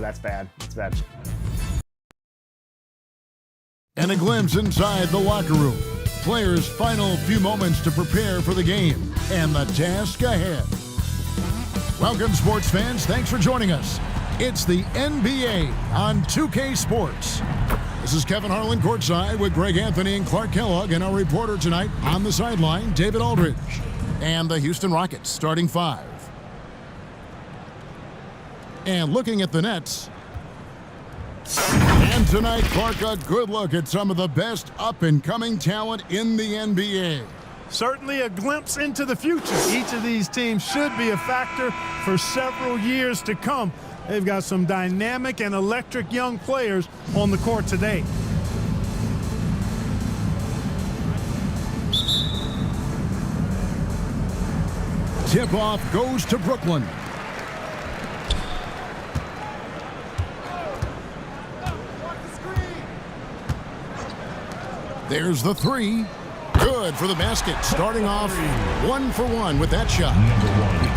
that's bad. That's bad. And a glimpse inside the locker room. Players' final few moments to prepare for the game and the task ahead. Welcome, sports fans. Thanks for joining us. It's the NBA on 2K Sports. This is Kevin Harlan courtside with Greg Anthony and Clark Kellogg, and our reporter tonight on the sideline, David Aldridge. And the Houston Rockets starting 5. And looking at the Nets. And tonight, Clark, a good look at some of the best up-and-coming talent in the NBA. Certainly a glimpse into the future. Each of these teams should be a factor for several years to come. They've got some dynamic and electric young players on the court today. Tip-off goes to Brooklyn. There's the three. Good for the basket. Starting off 1 for 1 with that shot.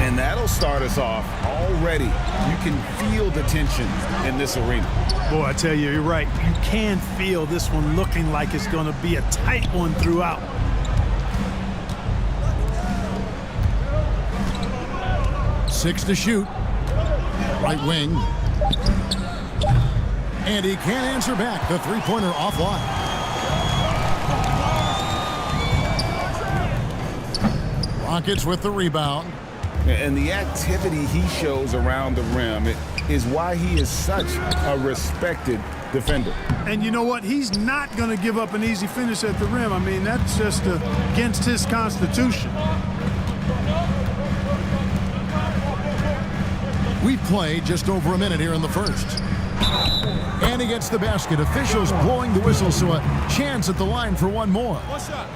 And that'll start us off already. You can feel the tension in this arena. Boy, I tell you, you're right. You can feel this one looking like it's going to be a tight one throughout. Six to shoot. Right wing. And he can't answer back. The three-pointer offline. Rockets with the rebound. And the activity he shows around the rim is why he is such a respected defender. And you know what? He's not going to give up an easy finish at the rim. I mean, that's just against his constitution. We've played just over a minute here in the first. And he gets the basket. Officials blowing the whistle, so a chance at the line for one more. What's up?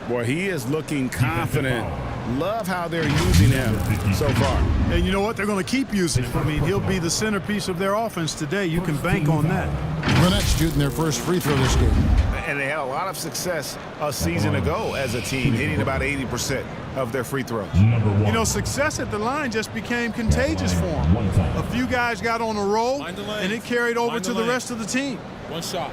Boy, he is looking confident. Love how they're using him so far. And you know what? They're going to keep using him. I mean, he'll be the centerpiece of their offense today. You can bank on that. The Nets shooting their first free throw this game. And they had a lot of success a season ago as a team, hitting about 80% of their free throws. You know, success at the line just became contagious for them. A few guys got on a roll, and it carried over to the rest of the team. One shot.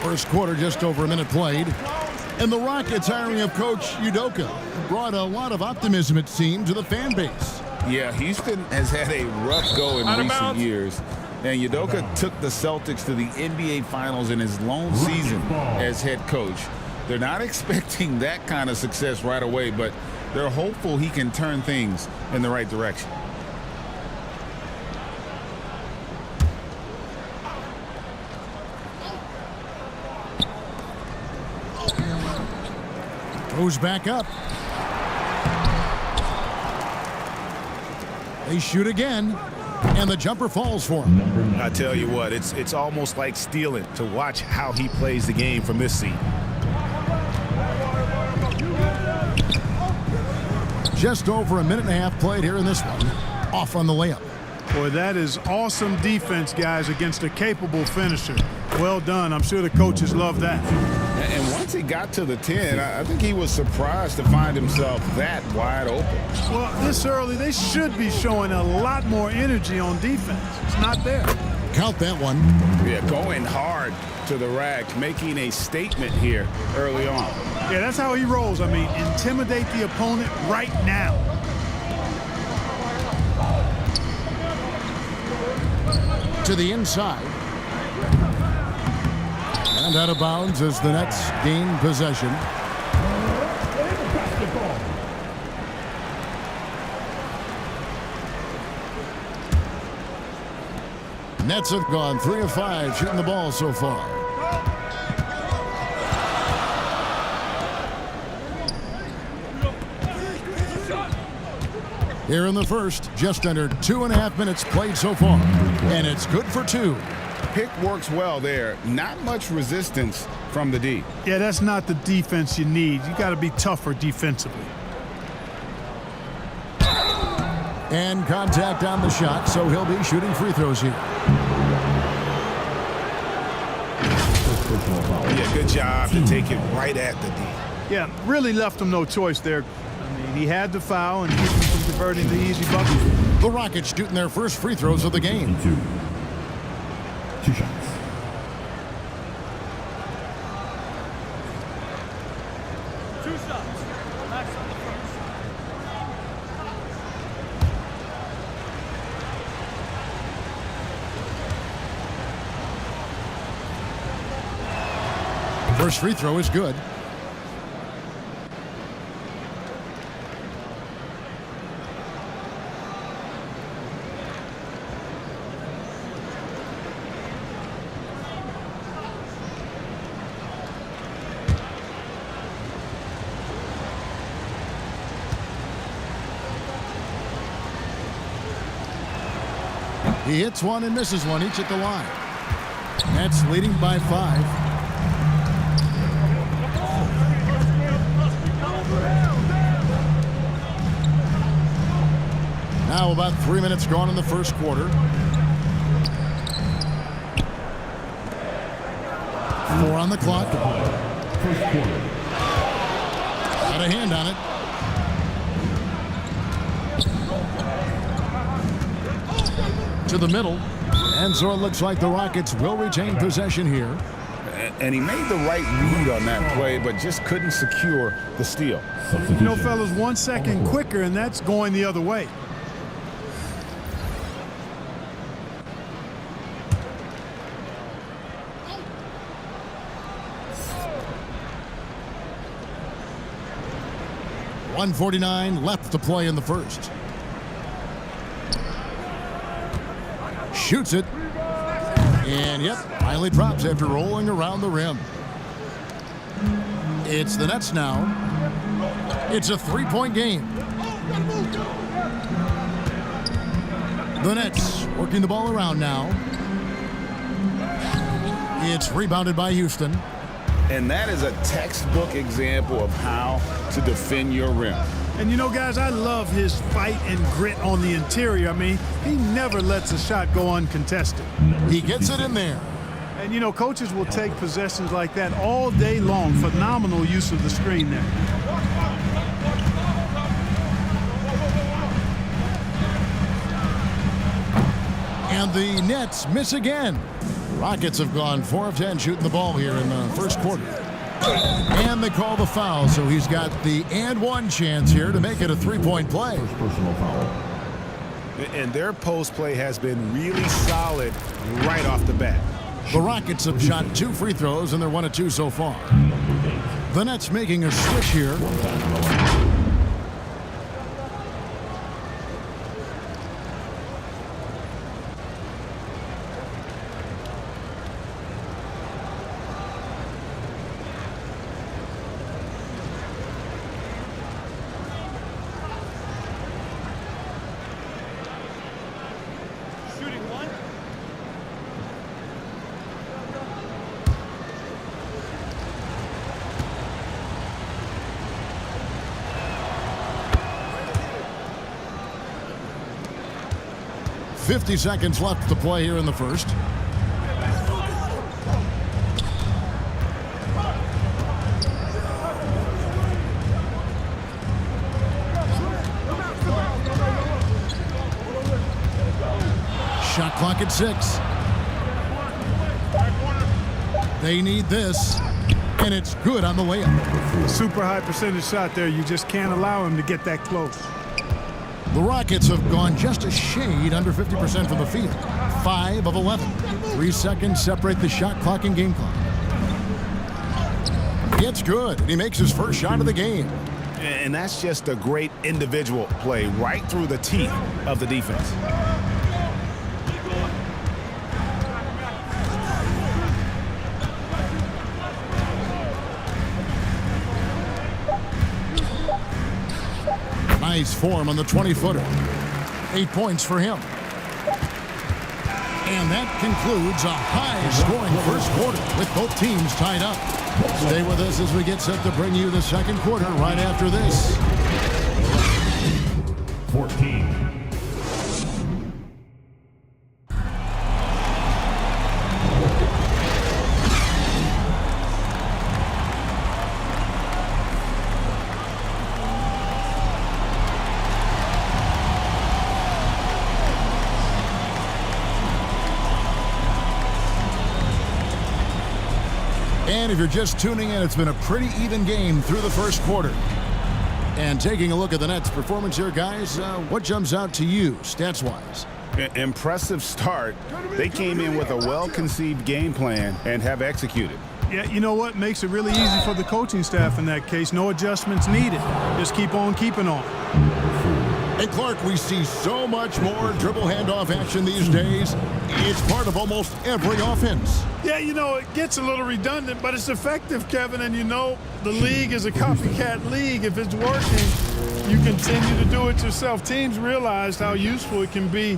First quarter, just over a minute played. And the Rockets hiring of Coach Nidoking brought a lot of optimism, it seemed, to the fan base. Yeah, Houston has had a rough go in recent years. And Nidoking took the Celtics to the NBA Finals in his lone season as head coach. They're not expecting that kind of success right away, but they're hopeful he can turn things in the right direction. Goes back up. They shoot again, and the jumper falls for him. I tell you what, it's almost like stealing to watch how he plays the game from this seat. Just over a minute and a half played here in this one. Off on the layup. Boy, that is awesome defense, guys, against a capable finisher. Well done. I'm sure the coaches love that. And once he got to the 10, I think he was surprised to find himself that wide open. Well, this early, they should be showing a lot more energy on defense. It's not there. Count that one. Yeah, going hard to the rack, making a statement here early on. Yeah, that's how he rolls. I mean, intimidate the opponent right now. To the inside. And out of bounds as the Nets gain possession. Nets have gone 3 of 5 shooting the ball so far. Here in the first, just under 2.5 minutes played so far. And it's good for 2. Pick works well there. Not much resistance from the D. Yeah, that's not the defense you need. You got to be tougher defensively. And contact on the shot, so he'll be shooting free throws here. Yeah, good job to take it right at the D. Yeah, really left him no choice there. I mean, he had to foul and keep him from converting the easy bucket. The Rockets shooting their first free throws of the game. Two shots. First free throw is good. He hits one and misses one, each at the line. Nets leading by 5. Now about 3 minutes gone in the first quarter. 4 on the clock. Got a hand on it. To the middle. And so it looks like the Rockets will retain possession here. And he made the right read on that play, but just couldn't secure the steal. You know, fellas, 1 second quicker, and that's going the other way. .149 left to play in the first. Shoots it. And yep, finally drops after rolling around the rim. It's the Nets now. It's a 3-point game. The Nets working the ball around now. It's rebounded by Houston. And that is a textbook example of how to defend your rim. And you know, guys, I love his fight and grit on the interior. I mean, he never lets a shot go uncontested. He gets it in there. And, you know, coaches will take possessions like that all day long. Phenomenal use of the screen there. And the Nets miss again. Rockets have gone 4 of 10 shooting the ball here in the first quarter. And they call the foul, so he's got the and one chance here to make it a 3-point play. First personal foul. And their post play has been really solid right off the bat. The Rockets have shot 2 free throws, and they're 1 of 2 so far. The Nets making a switch here. .50 seconds left to play here in the first. Shot clock at 6. They need this, and it's good on the layup. Super high percentage shot there. You just can't allow him to get that close. The Rockets have gone just a shade under 50% from the field. 5 of 11. 3 seconds separate the shot clock and game clock. It's good. He makes his first shot of the game. And that's just a great individual play right through the teeth of the defense. Nice form on the 20-footer. 8 points for him. And that concludes a high-scoring first quarter with both teams tied up. Stay with us as we get set to bring you the second quarter right after this. 14. And if you're just tuning in, it's been a pretty even game through the first quarter. And taking a look at the Nets' performance here, guys, what jumps out to you stats-wise? Impressive start. They came in with a well-conceived game plan and have executed. Yeah, you know what? Makes it really easy for the coaching staff in that case. No adjustments needed. Just keep on keeping on. And Clark, we see so much more dribble handoff action these days. It's part of almost every offense. Yeah, you know, it gets a little redundant, but it's effective, Kevin. And you know, the league is a copycat league. If it's working, you continue to do it yourself. Teams realized how useful it can be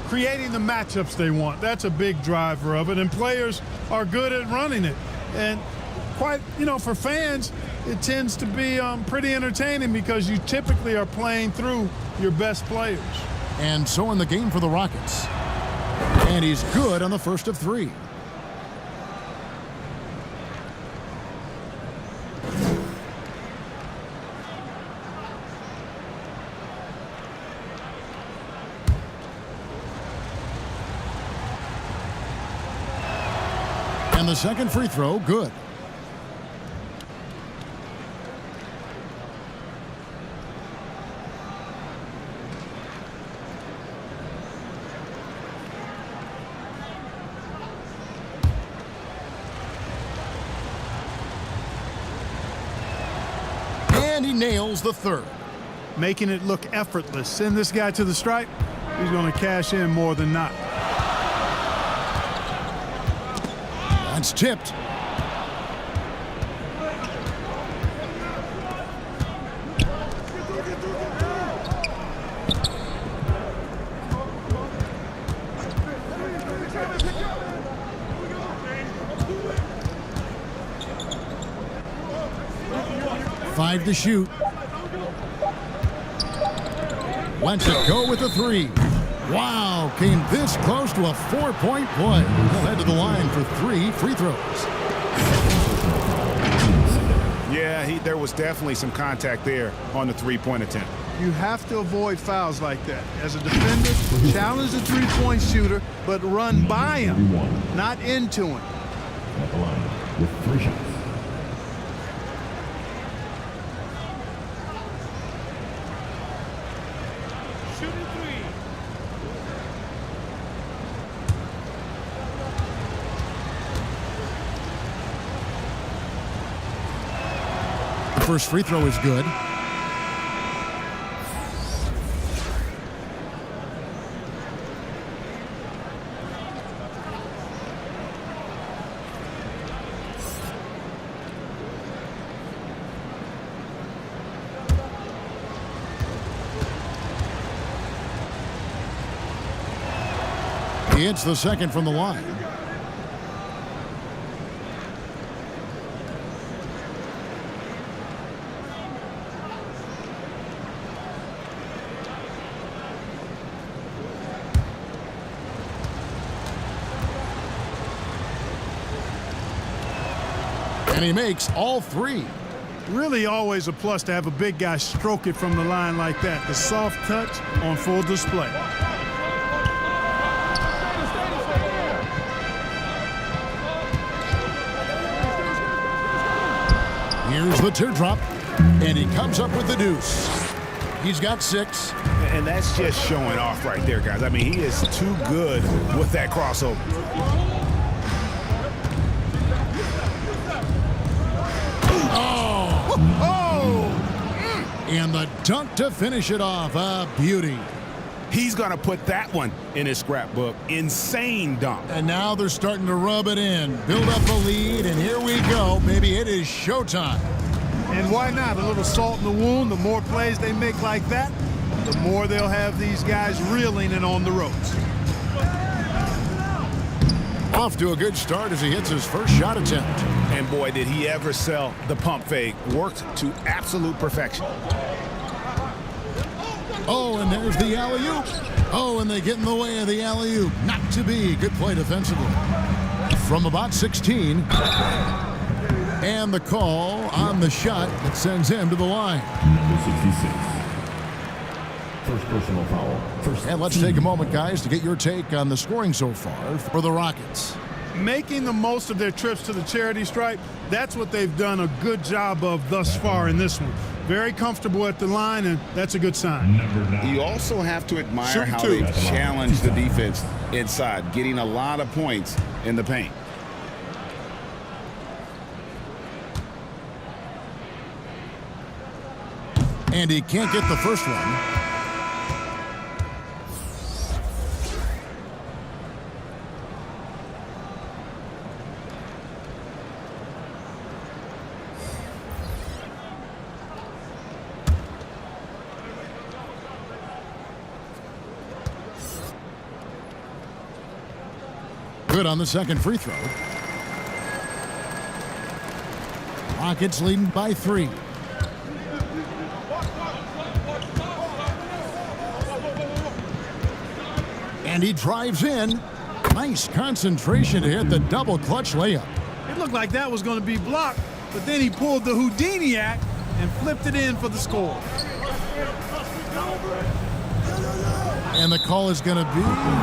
creating the matchups they want. That's a big driver of it, and players are good at running it. And quite, you know, for fans, it tends to be pretty entertaining because you typically are playing through your best players. And so in the game for the Rockets. And he's good on the first of three. And the second free throw, good. And he nails the third. Making it look effortless. Send this guy to the stripe, he's going to cash in more than not. That's tipped. Five to shoot. Lets it go with a three. Wow, came this close to a four-point play. He'll head to the line for 3 free throws. Yeah, there was definitely some contact there on the three-point attempt. You have to avoid fouls like that. As a defender, challenge the three-point shooter, but run by him, not into him. At the line with 3 shots. First free throw is good. He hits the second from the line. And he makes all 3. Really always a plus to have a big guy stroke it from the line like that. The soft touch on full display. Here's the teardrop, and he comes up with the deuce. He's got 6. And that's just showing off right there, guys. I mean, he is too good with that crossover. And the dunk to finish it off. A beauty. He's going to put that one in his scrapbook. Insane dunk. And now they're starting to rub it in. Build up a lead, and here we go. Maybe it is showtime. And why not? A little salt in the wound. The more plays they make like that, the more they'll have these guys reeling and on the ropes. Off to a good start as he hits his first shot attempt. And boy, did he ever sell the pump fake. Worked to absolute perfection. Oh, and there's the alley-oop. Oh, and they get in the way of the alley-oop. Not to be. Good play defensively. From about 16. And the call on the shot that sends him to the line. Number 66. First personal foul. And let's take a moment, guys, to get your take on the scoring so far for the Rockets. making the most of their trips to the charity stripe, that's what they've done a good job of thus far in this one. Very comfortable at the line, and that's a good sign. You also have to admire Shoot how two. they've challenged the defense inside, getting a lot of points in the paint. And he can't get the first one. Good on the second free throw. Rockets leading by 3. And he drives in. Nice concentration to hit the double clutch layup. It looked like that was going to be blocked, but then he pulled the Houdini act and flipped it in for the score. And the call is going to be,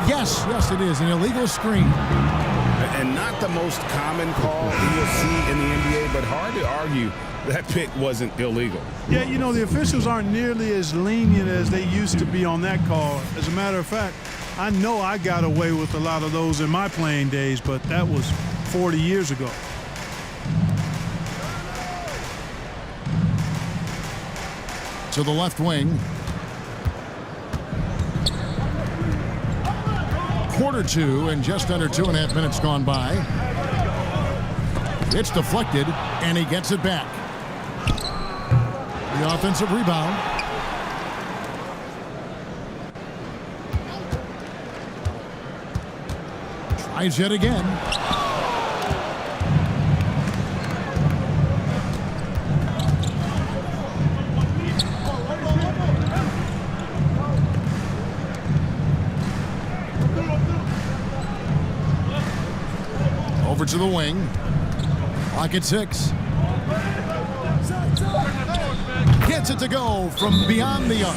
yes, it is, an illegal screen. And not the most common call you'll see in the NBA, but hard to argue that pick wasn't illegal. Yeah, you know, the officials aren't nearly as lenient as they used to be on that call. As a matter of fact, I know I got away with a lot of those in my playing days, but that was 40 years ago. To the left wing. Quarter 2 and just under 2.5 minutes gone by. It's deflected and he gets it back. The offensive rebound. Tries yet again. Over to the wing. Clock at 6. Gets it to go from beyond the arc.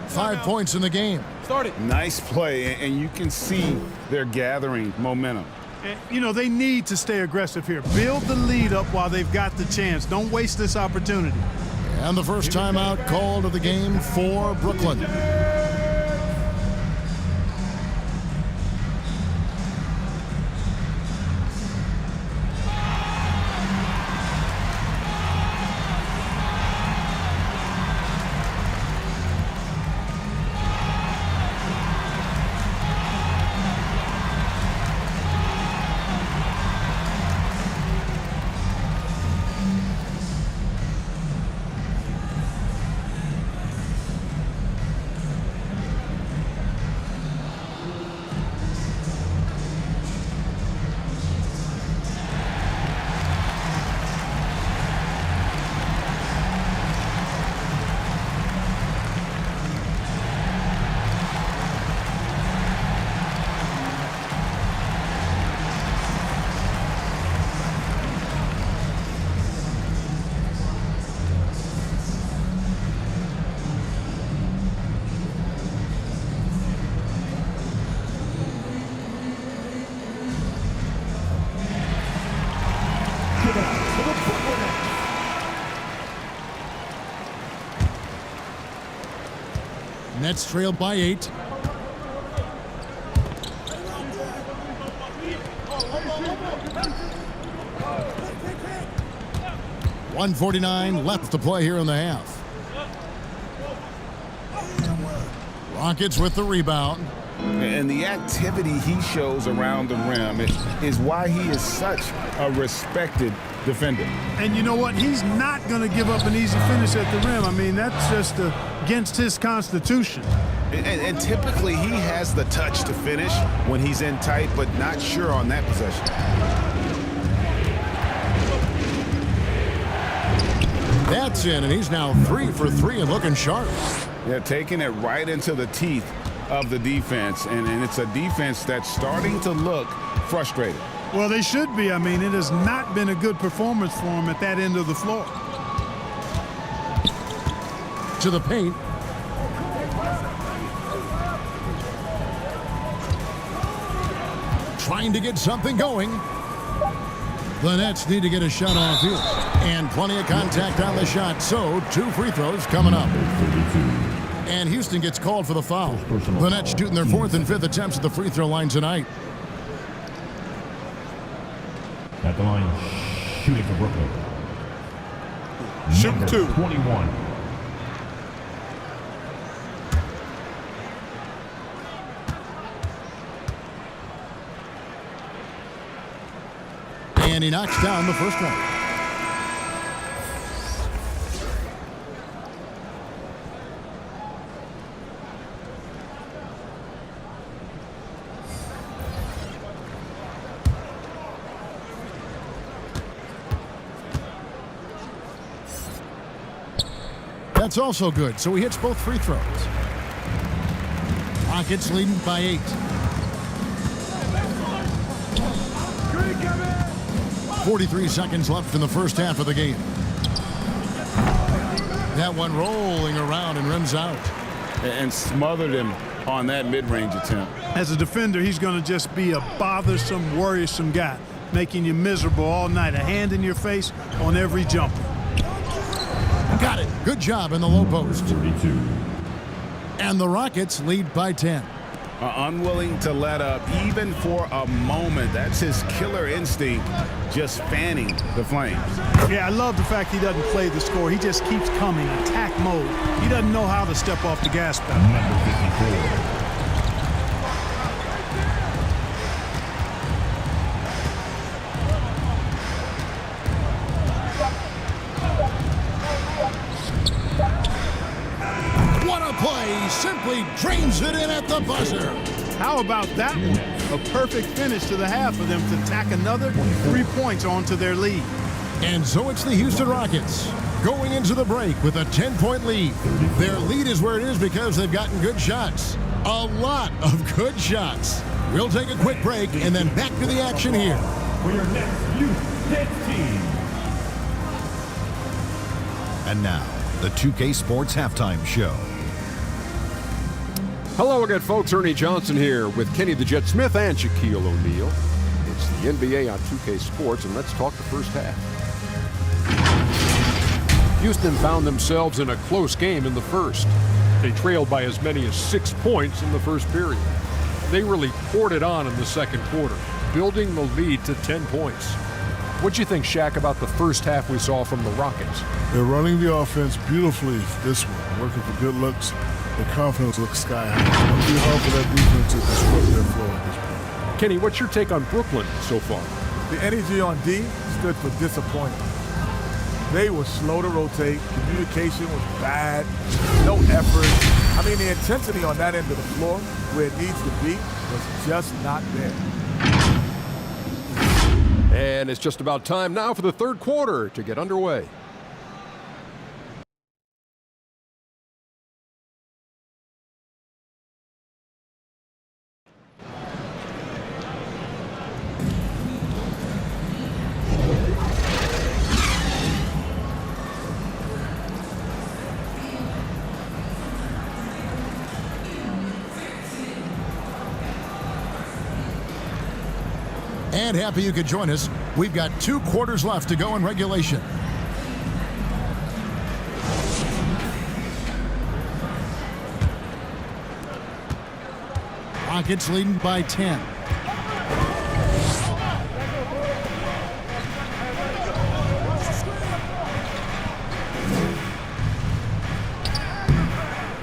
5 points in the game. Nice play, and you can see they're gathering momentum. And, you know, they need to stay aggressive here. Build the lead up while they've got the chance. Don't waste this opportunity. And the first timeout called of the game for Brooklyn. Nets trailed by 8. .149 left to play here in the half. Rockets with the rebound. And the activity he shows around the rim is why he is such a respected defender. And you know what? He's not going to give up an easy finish at the rim. I mean, that's just against his constitution. And typically he has the touch to finish when he's in tight, but not sure on that possession. That's in, and he's now 3 for 3 and looking sharp. Yeah, taking it right into the teeth of the defense, and it's a defense that's starting to look frustrated. Well, they should be. I mean, it has not been a good performance for them at that end of the floor. To the paint. trying to get something going. The Nets need to get a shot off here. And plenty of contact on the shot, so 2 free throws coming up. And Houston gets called for the foul. The Nets shooting their 4th and 5th attempts at the free throw line tonight. At the line, shooting for Brooklyn. Shoot Number 2. 21. And he knocks down the first one. That's also good, so he hits both free throws. Rockets leading by 8. .43 seconds left in the first half of the game. That one rolling around and rims out. And smothered him on that mid-range attempt. As a defender, he's going to just be a bothersome, worrisome guy, making you miserable all night. A hand in your face on every jumper. Got it. Good job in the low post. 32. And the Rockets lead by 10. Unwilling to let up even for a moment. That's his killer instinct, just fanning the flames. Yeah, I love the fact he doesn't play the score. He just keeps coming, attack mode. He doesn't know how to step off the gas pedal. Number 54. Play simply drains it in at the buzzer. How about that one? A perfect finish to the half for them to tack another 3 points onto their lead. And so it's the Houston Rockets going into the break with a 10-point lead. Their lead is where it is because they've gotten good shots. A lot of good shots. We'll take a quick break and then back to the action here. For your next youth dance team. And now, the 2K Sports Halftime Show. Hello again, folks. Ernie Johnson here with Kenny the Jet Smith and Shaquille O'Neal. It's the NBA on 2K Sports, and let's talk the first half. Houston found themselves in a close game in the first. They trailed by as many as 6 points in the first period. They really poured it on in the second quarter, building the lead to 10 points. What'd you think, Shaq, about the first half we saw from the Rockets? They're running the offense beautifully this one, working for good looks. The confidence looks sky high. It'll be hard for that defense to disrupt their flow at this point. Kenny, what's your take on Brooklyn so far? The energy on D stood for disappointment. They were slow to rotate. Communication was bad. No effort. I mean, the intensity on that end of the floor, where it needs to be, was just not there. And it's just about time now for the third quarter to get underway. And happy you could join us. We've got 2 quarters left to go in regulation. Rockets leading by 10.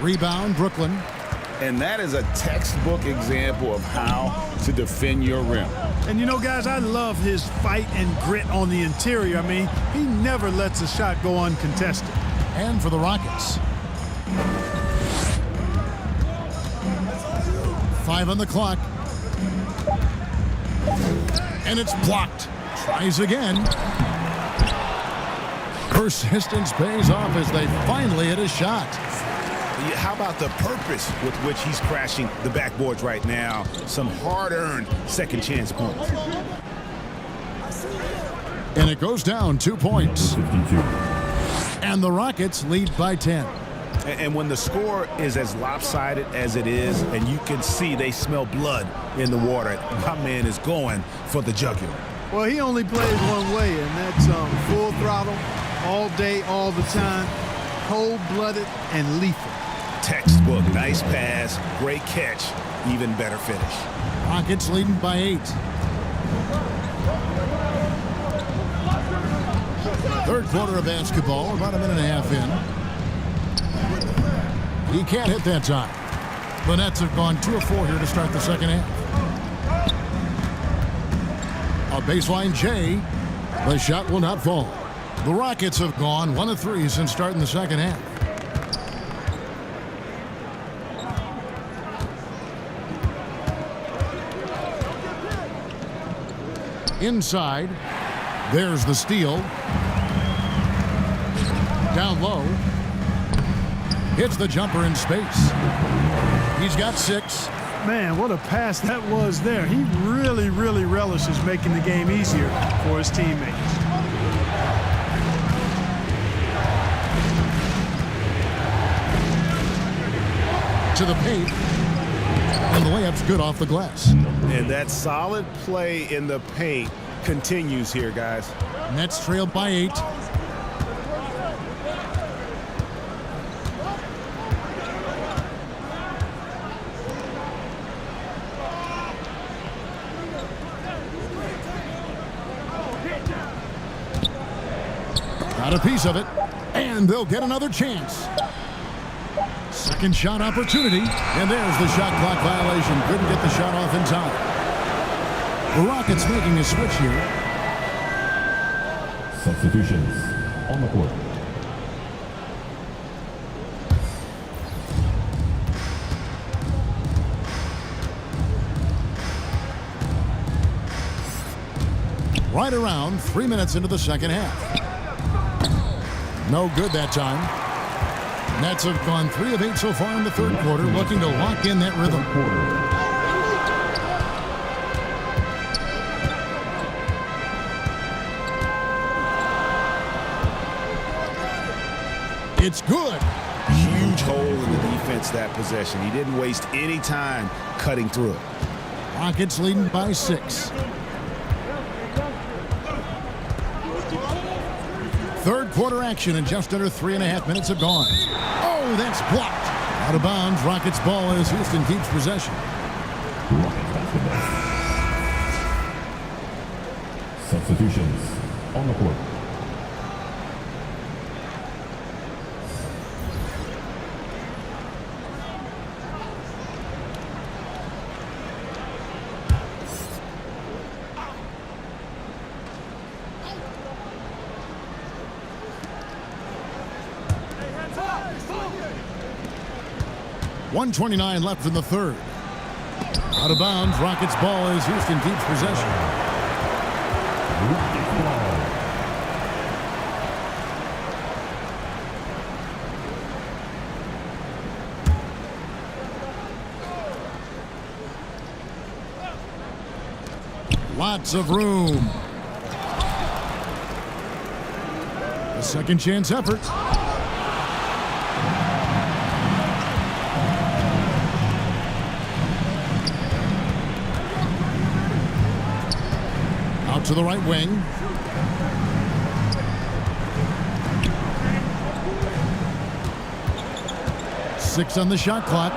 Rebound, Brooklyn. And that is a textbook example of how to defend your rim. And you know, guys, I love his fight and grit on the interior. I mean, he never lets a shot go uncontested. And for the Rockets. 5 on the clock. And it's blocked. Tries again. Persistence pays off as they finally hit a shot. How about the purpose with which he's crashing the backboards right now? Some hard-earned second chance points. And it goes down 2 points. 52. And the Rockets lead by 10. And when the score is as lopsided as it is, and you can see they smell blood in the water, my man is going for the jugular. Well, he only plays one way, and that's full throttle, all day, all the time, cold-blooded and lethal. Textbook, nice pass, great catch, even better finish. Rockets leading by 8. Third quarter of basketball, about a minute and a half in. He can't hit that time. The Nets have gone 2 of 4 here to start the second half. A baseline J. The shot will not fall. The Rockets have gone 1 of 3 since starting the second half. Inside, there's the steal. Down low. Hits the jumper in space. He's got 6. Man, what a pass that was there. He really, really relishes making the game easier for his teammates. To the paint. And the layup's good off the glass. And that solid play in the paint continues here, guys. Nets trailed by 8. Got a piece of it, and they'll get another chance. Second shot opportunity, and there's the shot clock violation. Couldn't get the shot off in time. The Rockets making a switch here. Substitutions on the court. Right around 3 minutes into the second half. No good that time. Nets have gone 3 of 8 so far in the third quarter, looking to lock in that rhythm. It's good. Huge hole in the defense that possession. He didn't waste any time cutting through it. Rockets leading by 6. Third quarter action, and just under 3.5 minutes have gone. Oh, that's blocked. Out of bounds. Rockets ball as Houston keeps possession. Substitutions on the court. .129 left in the third. Out of bounds. Rockets ball as Houston keeps possession. Lots of room. A second chance effort. Out to the right wing. Six on the shot clock.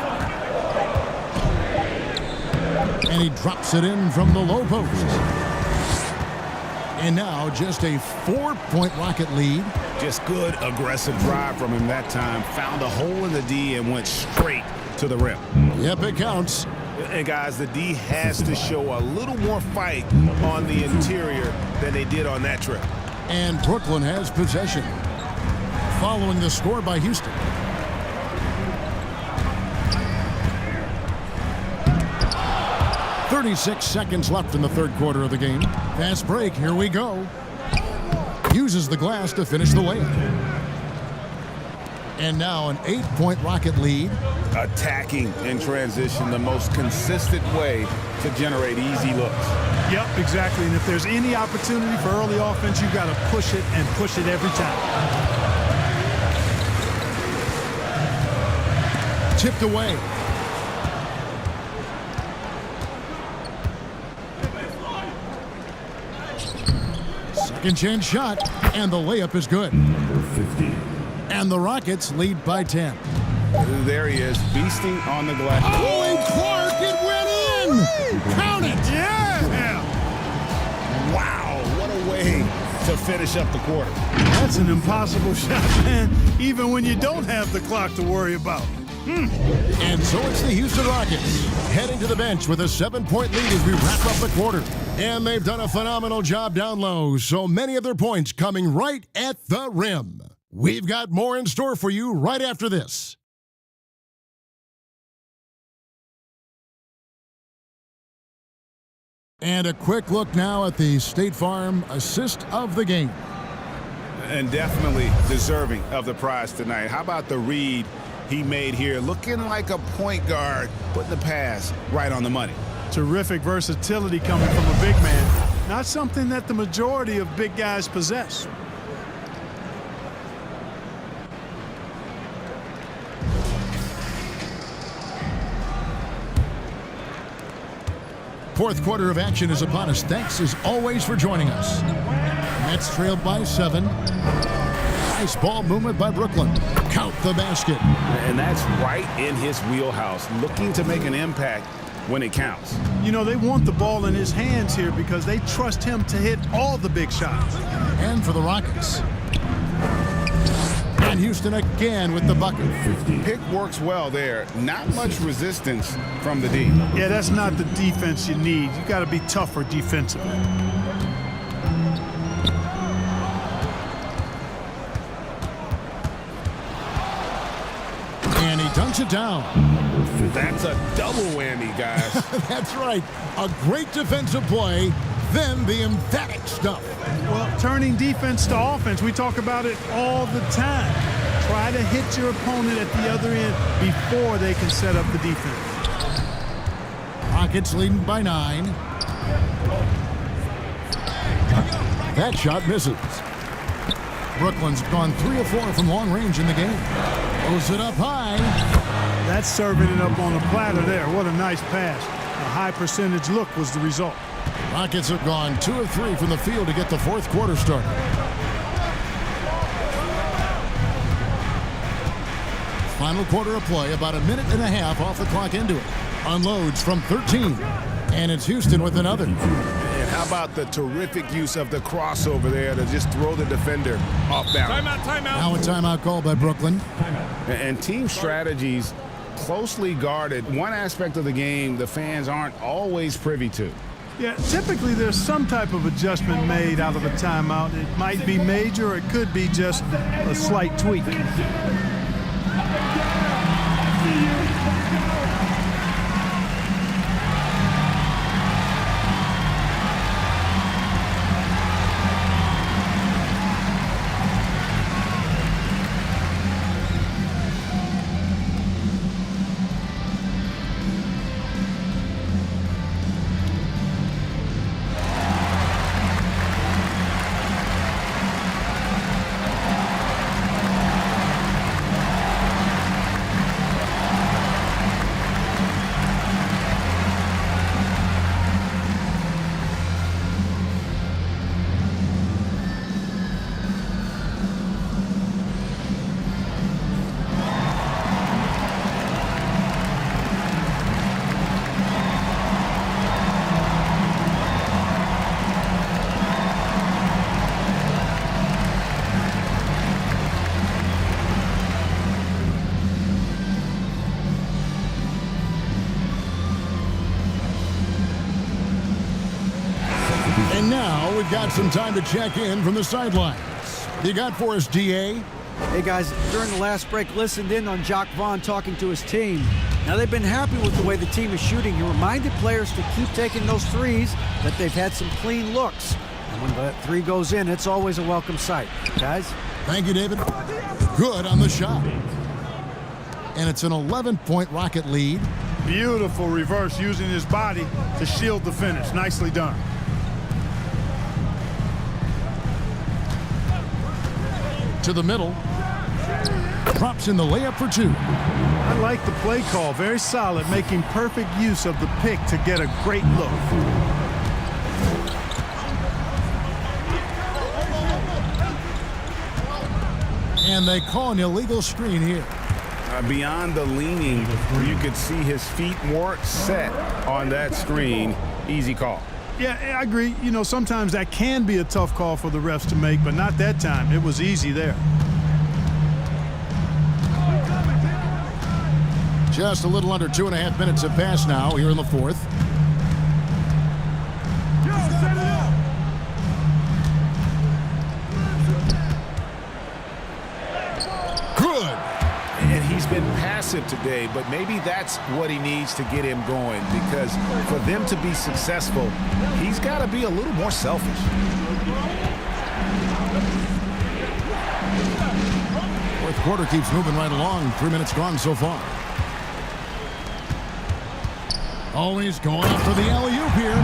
And he drops it in from the low post. And now just a 4-point Rocket lead. Just good aggressive drive from him that time. Found a hole in the D and went straight to the rim. Yep, it counts. And guys, the D has to show a little more fight on the interior than they did on that trip. And Brooklyn has possession. Following the score by Houston. .36 seconds left in the third quarter of the game. Fast break, here we go. Uses the glass to finish the layup. And now an 8-point Rocket lead. Attacking in transition, the most consistent way to generate easy looks. Yep, exactly. And if there's any opportunity for early offense, you've got to push it and push it every time. Tipped away. Second chance shot, and the layup is good. Number 50. And the Rockets lead by 10. There he is, feasting on the glass. Oh, and Clark, it went in! Count it! Yeah! Wow, what a way to finish up the quarter. That's an impossible shot, man, even when you don't have the clock to worry about. And so it's the Houston Rockets heading to the bench with a 7-point lead as we wrap up the quarter. And they've done a phenomenal job down low, so many of their points coming right at the rim. We've got more in store for you right after this. And a quick look now at the State Farm assist of the game. And definitely deserving of the prize tonight. How about the read he made here? Looking like a point guard, putting the pass right on the money. Terrific versatility coming from a big man. Not something that the majority of big guys possess. Fourth quarter of action is upon us. Thanks as always for joining us. Nets trailed by 7. Nice ball movement by Brooklyn. Count the basket. And that's right in his wheelhouse, looking to make an impact when it counts. You know, they want the ball in his hands here because they trust him to hit all the big shots. And for the Rockets. And Houston again with the bucket. Pick works well there. Not much resistance from the D. Yeah, that's not the defense you need. You got to be tougher defensively. And he dunks it down. That's a double whammy, guys. That's right. A great defensive play, then the emphatic stuff. Well, turning defense to offense, we talk about it all the time. Try to hit your opponent at the other end before they can set up the defense. Rockets leading by 9. That shot misses. Brooklyn's gone 3 of 4 from long range in the game. Throws it up high. That's serving it up on a platter there. What a nice pass. A high percentage look was the result. Rockets have gone 2 of 3 from the field to get the fourth quarter started. Final quarter of play, about a minute and a half off the clock into it. Unloads from 13. And it's Houston with another. And how about the terrific use of the crossover there to just throw the defender off balance. Timeout. Now a timeout call by Brooklyn. And team strategies closely guarded. One aspect of the game the fans aren't always privy to. Yeah, typically there's some type of adjustment made out of a timeout. It might be major, or it could be just a slight tweak. And now we've got some time to check in from the sidelines. You got for us, DA? Hey guys, during the last break, listened in on Jock Vaughn talking to his team. Now they've been happy with the way the team is shooting. He reminded players to keep taking those threes, that they've had some clean looks. And when that three goes in, it's always a welcome sight. Guys? Thank you, David. Good on the shot. And it's an 11-point Rocket lead. Beautiful reverse, using his body to shield the finish. Nicely done. To the middle. drops in the layup for 2. I like the play call. Very solid, making perfect use of the pick to get a great look. And they call an illegal screen here. Beyond the leaning, you could see his feet weren't set on that screen. Easy call. Yeah, I agree. You know, sometimes that can be a tough call for the refs to make, but not that time. It was easy there. Just a little under 2.5 minutes have passed now here in the fourth. Good. And he's been passive today, but maybe that's what he needs to get him going, because for them to be successful, he's got to be a little more selfish. Fourth quarter keeps moving right along. 3 minutes gone so far. Always going after the alley-oop here.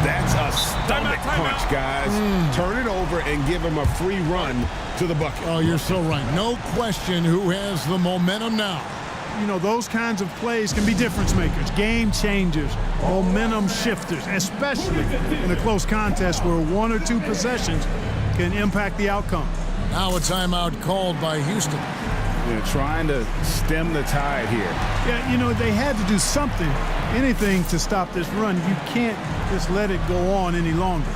That's a stomach punch, guys. Turn it over and give him a free run to the bucket. Oh, you're so right. No question who has the momentum now. You know, those kinds of plays can be difference makers, game changers, momentum shifters, especially in a close contest where 1 or 2 possessions can impact the outcome. Now a timeout called by Houston. Trying to stem the tide here. Yeah, you know, they had to do something, anything to stop this run. You can't just let it go on any longer.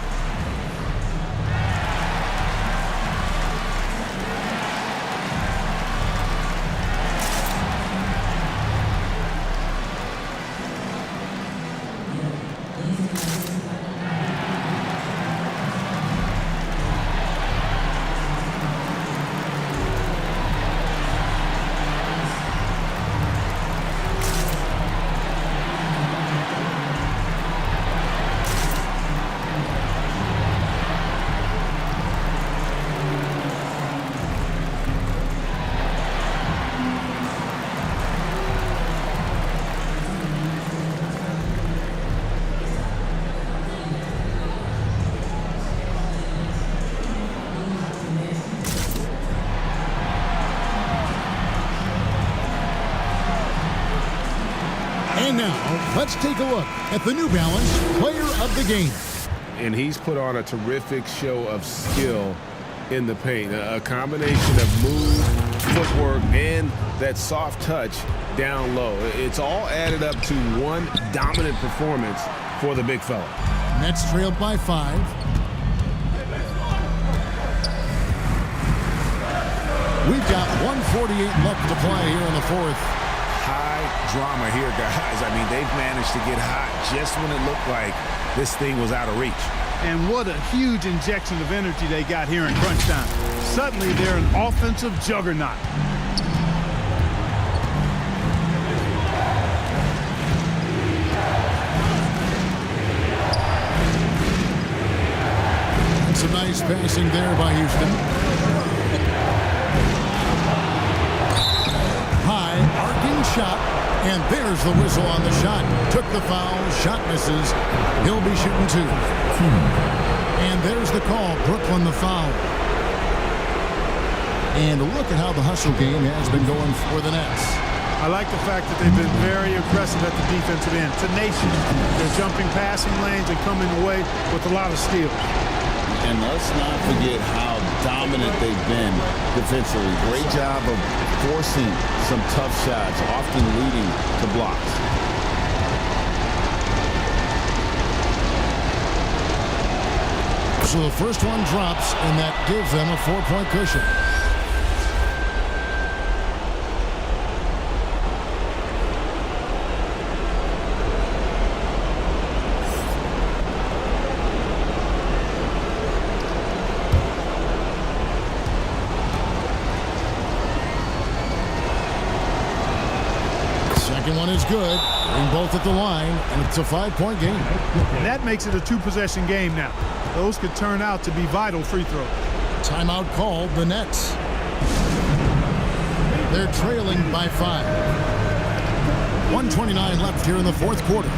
And now, let's take a look at the New Balance Player of the Game. And he's put on a terrific show of skill in the paint. A combination of move, footwork, and that soft touch down low. It's all added up to one dominant performance for the big fella. Nets trailed by 5. We've got 1:48 left to play here in the fourth. High drama here, guys. I mean, they've managed to get hot just when it looked like this thing was out of reach. And what a huge injection of energy they got here in crunch time. Suddenly, they're an offensive juggernaut. Some nice passing there by Houston. High, arcing shot, and there's the whistle on the shot. Took the foul, shot misses. He'll be shooting 2. And there's the call, Brooklyn the foul. And look at how the hustle game has been going for the Nets. I like the fact that they've been very aggressive at the defensive end. Tenacious. They're jumping passing lanes and coming away with a lot of steals. And let's not forget how dominant they've been defensively. Great job of forcing some tough shots, often leading to blocks. So the first one drops, and that gives them a 4-point cushion. One is good, and both at the line, and it's a 5-point game. And that makes it a 2-possession game now. Those could turn out to be vital free throws. Timeout called the Nets. They're trailing by 5. 1:29 left here in the fourth quarter.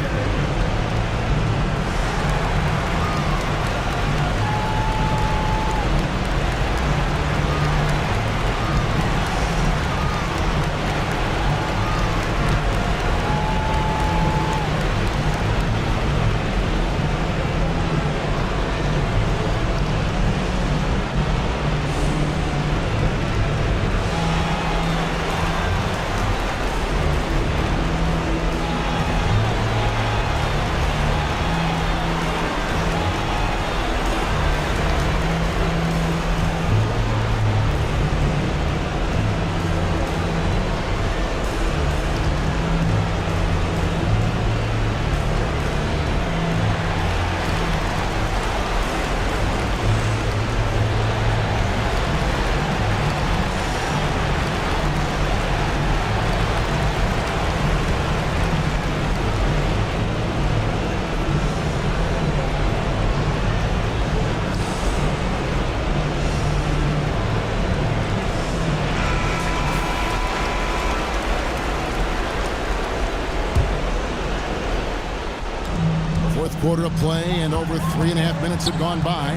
quarter of play, and over 3.5 minutes have gone by.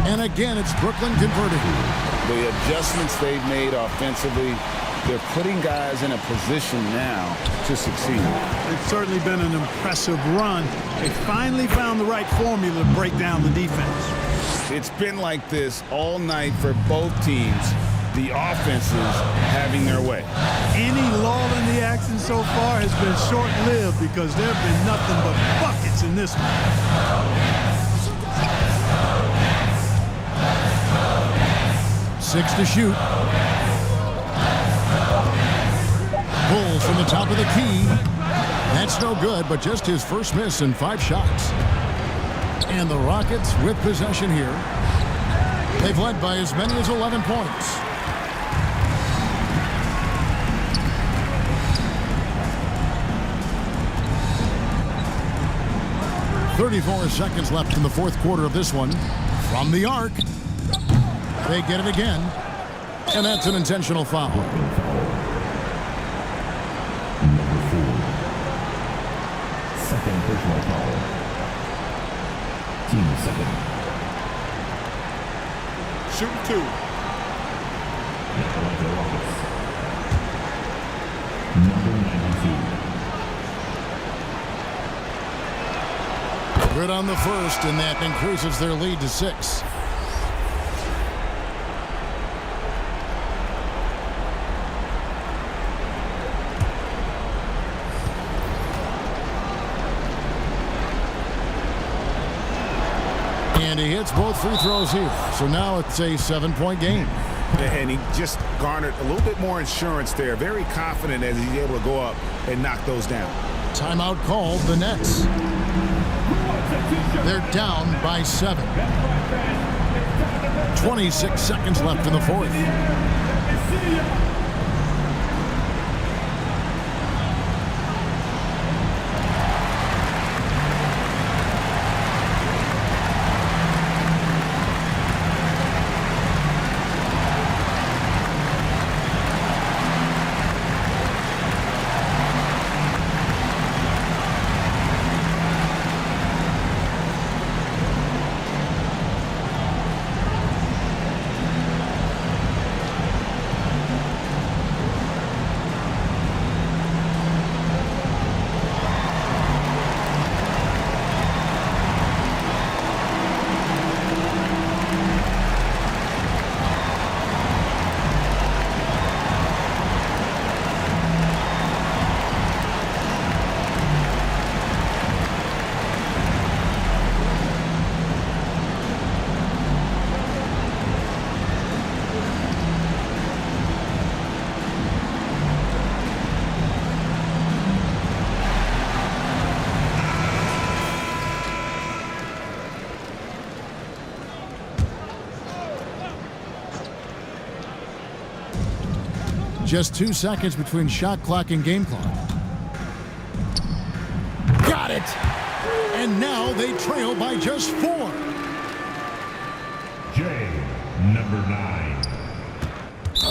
And again, it's Brooklyn converting. The adjustments they've made offensively, they're putting guys in a position now to succeed. It's certainly been an impressive run. They finally found the right formula to break down the defense. It's been like this all night for both teams. The offenses having their way. Any lull in the action so far has been short-lived because there have been nothing but buckets in this one. 6 to shoot. Pulls from the top of the key. That's no good, but just his first miss in 5 shots. And the Rockets with possession here. They've led by as many as 11 points. .34 seconds left in the fourth quarter of this one. From the arc. They get it again. And that's an intentional foul. Number 4. Second personal foul. Team second. Shooting 2. Atlanta Rockets. Number 92. Good on the first, and that increases their lead to 6. And he hits both free throws here. So now it's a 7-point game. And he just garnered a little bit more insurance there. Very confident as he's able to go up and knock those down. Timeout called, the Nets. They're down by 7. 26 seconds left in the fourth. Just 2 seconds between shot clock and game clock. Got it! And now they trail by just 4. Jay, number 9.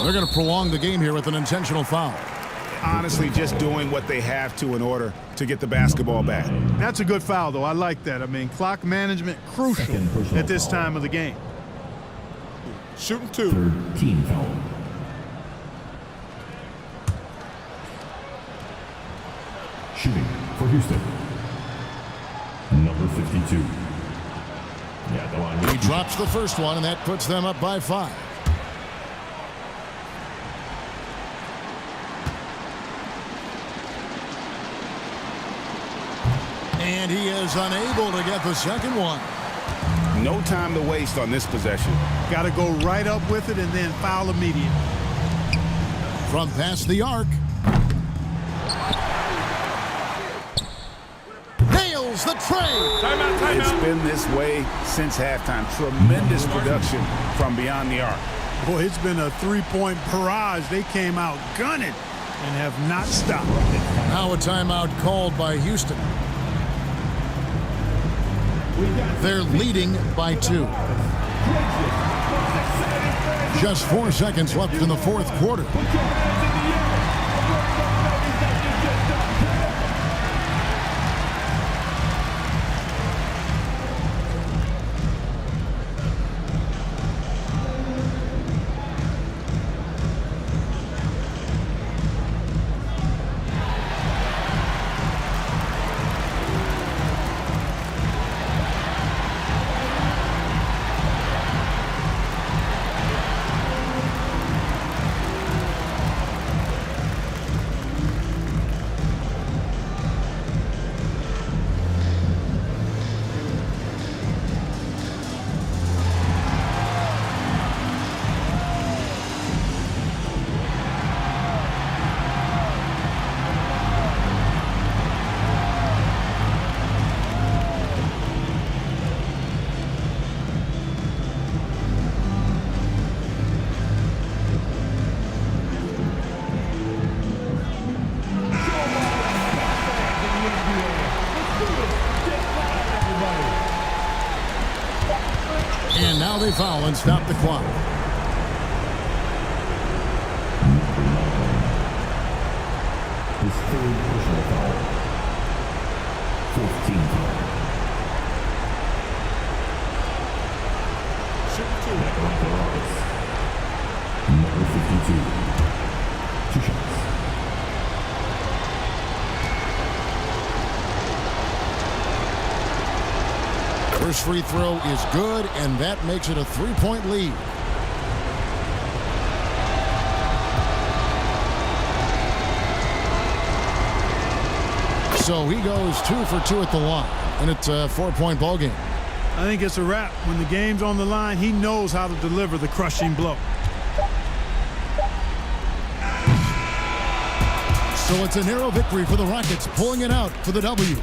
They're going to prolong the game here with an intentional foul. Honestly, just doing what they have to in order to get the basketball back. That's a good foul, though. I like that. I mean, clock management crucial at this time of the game. Shooting 2. Third team foul. Shooting for Houston. Number 52. Yeah, the line. He drops the first one, and that puts them up by 5. And he is unable to get the second one. No time to waste on this possession. Got to go right up with it and then foul immediately. From past the arc. Nails the tray. Timeout. It's been this way since halftime. Tremendous production from beyond the arc. Boy, it's been a 3-point barrage. They came out gunning and have not stopped. Now a timeout called by Houston. They're leading by 2. Just 4 seconds left in the fourth quarter. Now they foul and stop the clock. His third personal foul. 14th foul. Back on for Rockets. Number 52. 2 shots. First free throw is good, and that makes it a 3-point lead. So he goes 2 for 2 at the line, and it's a 4-point ball game. I think it's a wrap. When the game's on the line, he knows how to deliver the crushing blow. So it's a narrow victory for the Rockets, pulling it out for the W.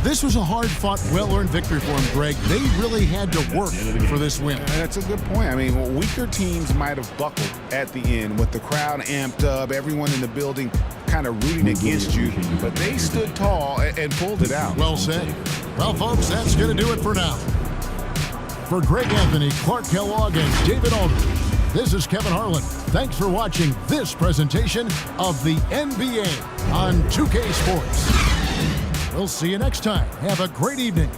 This was a hard-fought, well-earned victory for them, Greg. They really had to work for this win. That's a good point. I mean, weaker teams might have buckled at the end with the crowd amped up, everyone in the building kind of rooting against you, but they stood tall and pulled it out. Well said. Well, folks, that's going to do it for now. For Greg Anthony, Clark Kellogg, and David Aldridge, this is Kevin Harlan. Thanks for watching this presentation of the NBA on 2K Sports. We'll see you next time. Have a great evening.